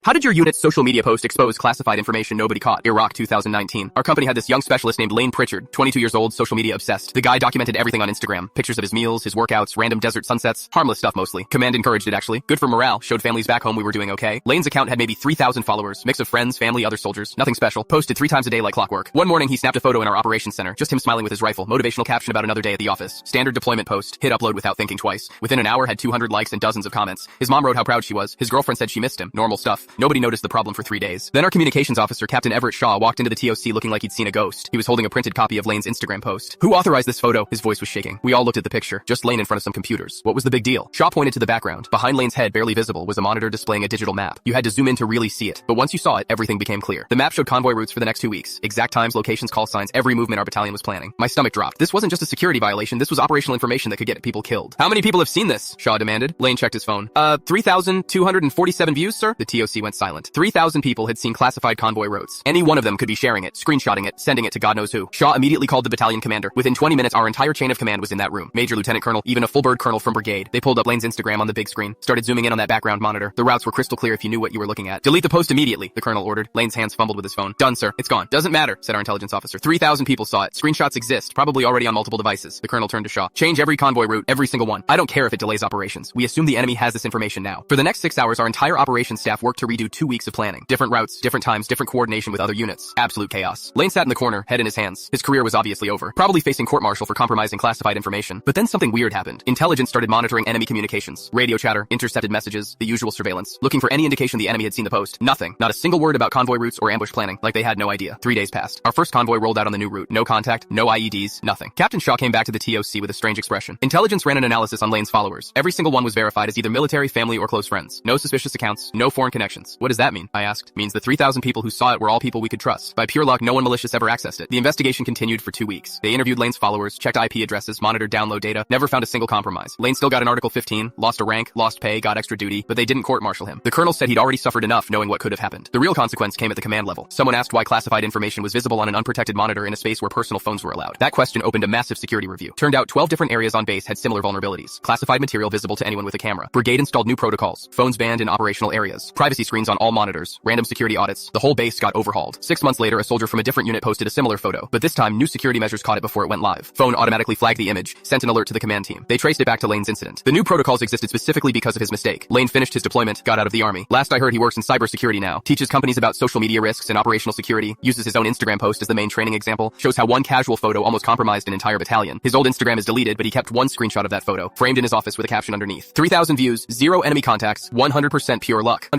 How did your unit's social media post expose classified information nobody caught? Iraq 2019. Our company had this young specialist named Lane Pritchard, 22 years old, social media obsessed. The guy documented everything on Instagram. Pictures of his meals, his workouts, random desert sunsets. Harmless stuff mostly. Command encouraged it actually. Good for morale. Showed families back home we were doing okay. Lane's account had maybe 3,000 followers. Mix of friends, family, other soldiers. Nothing special. Posted 3 times a day like clockwork. One morning he snapped a photo in our operations center. Just him smiling with his rifle. Motivational caption about another day at the office. Standard deployment post. Hit upload without thinking twice. Within an hour had 200 likes and dozens of comments. His mom wrote how proud she was. His girlfriend said she missed him. Normal stuff. Nobody noticed the problem for 3 days. Then our communications officer, Captain Everett Shaw, walked into the TOC looking like he'd seen a ghost. He was holding a printed copy of Lane's Instagram post. Who authorized this photo? His voice was shaking. We all looked at the picture. Just Lane in front of some computers. What was the big deal? Shaw pointed to the background. Behind Lane's head, barely visible, was a monitor displaying a digital map. You had to zoom in to really see it. But once you saw it, everything became clear. The map showed convoy routes for the next 2 weeks. Exact times, locations, call signs, every movement our battalion was planning. My stomach dropped. This wasn't just a security violation. This was operational information that could get people killed. How many people have seen this? Shaw demanded. Lane checked his phone. 3,247 views, sir? The TOC went silent. 3,000 people had seen classified convoy routes. Any one of them could be sharing it, screenshotting it, sending it to God knows who. Shaw immediately called the battalion commander. Within 20 minutes, our entire chain of command was in that room. Major, lieutenant colonel, even a full bird colonel from brigade. They pulled up Lane's Instagram on the big screen, started zooming in on that background monitor. The routes were crystal clear if you knew what you were looking at. Delete the post immediately, the colonel ordered. Lane's hands fumbled with his phone. Done, sir. It's gone. Doesn't matter, said our intelligence officer. 3,000 people saw it. Screenshots exist, probably already on multiple devices. The colonel turned to Shaw. Change every convoy route, every single one. I don't care if it delays operations. We assume the enemy has this information now. For the next 6 hours, our entire operations staff worked to redo 2 weeks of planning. Different routes, different times, different coordination with other units. Absolute chaos. Lane sat in the corner, head in his hands. His career was obviously over. Probably facing court-martial for compromising classified information. But then something weird happened. Intelligence started monitoring enemy communications. Radio chatter, intercepted messages, the usual surveillance. Looking for any indication the enemy had seen the post. Nothing. Not a single word about convoy routes or ambush planning. Like they had no idea. 3 days passed. Our first convoy rolled out on the new route. No contact, no IEDs, nothing. Captain Shaw came back to the TOC with a strange expression. Intelligence ran an analysis on Lane's followers. Every single one was verified as either military, family, or close friends. No suspicious accounts, no foreign connections. What does that mean? I asked. Means the 3,000 people who saw it were all people we could trust. By pure luck, no one malicious ever accessed it. The investigation continued for 2 weeks. They interviewed Lane's followers, checked IP addresses, monitored download data, never found a single compromise. Lane still got an Article 15, lost a rank, lost pay, got extra duty, but they didn't court-martial him. The colonel said he'd already suffered enough knowing what could have happened. The real consequence came at the command level. Someone asked why classified information was visible on an unprotected monitor in a space where personal phones were allowed. That question opened a massive security review. Turned out 12 different areas on base had similar vulnerabilities. Classified material visible to anyone with a camera. Brigade installed new protocols. Phones banned in operational areas. Privacy screens on all monitors. Random security audits. The whole base got overhauled. 6 months later, a soldier from a different unit posted a similar photo, but this time new security measures caught it before it went live. Phone automatically flagged the image, sent an alert to the command team. They traced it back to Lane's incident. The new protocols existed specifically because of his mistake. Lane finished his deployment, got out of the army. Last I heard, he works in cybersecurity now. Teaches companies about social media risks and operational security. Uses his own Instagram post as the main training example. Shows how one casual photo almost compromised an entire battalion. His old Instagram is deleted, but he kept one screenshot of that photo, framed in his office with a caption underneath. 3,000 views, 0 enemy contacts, 100% pure luck.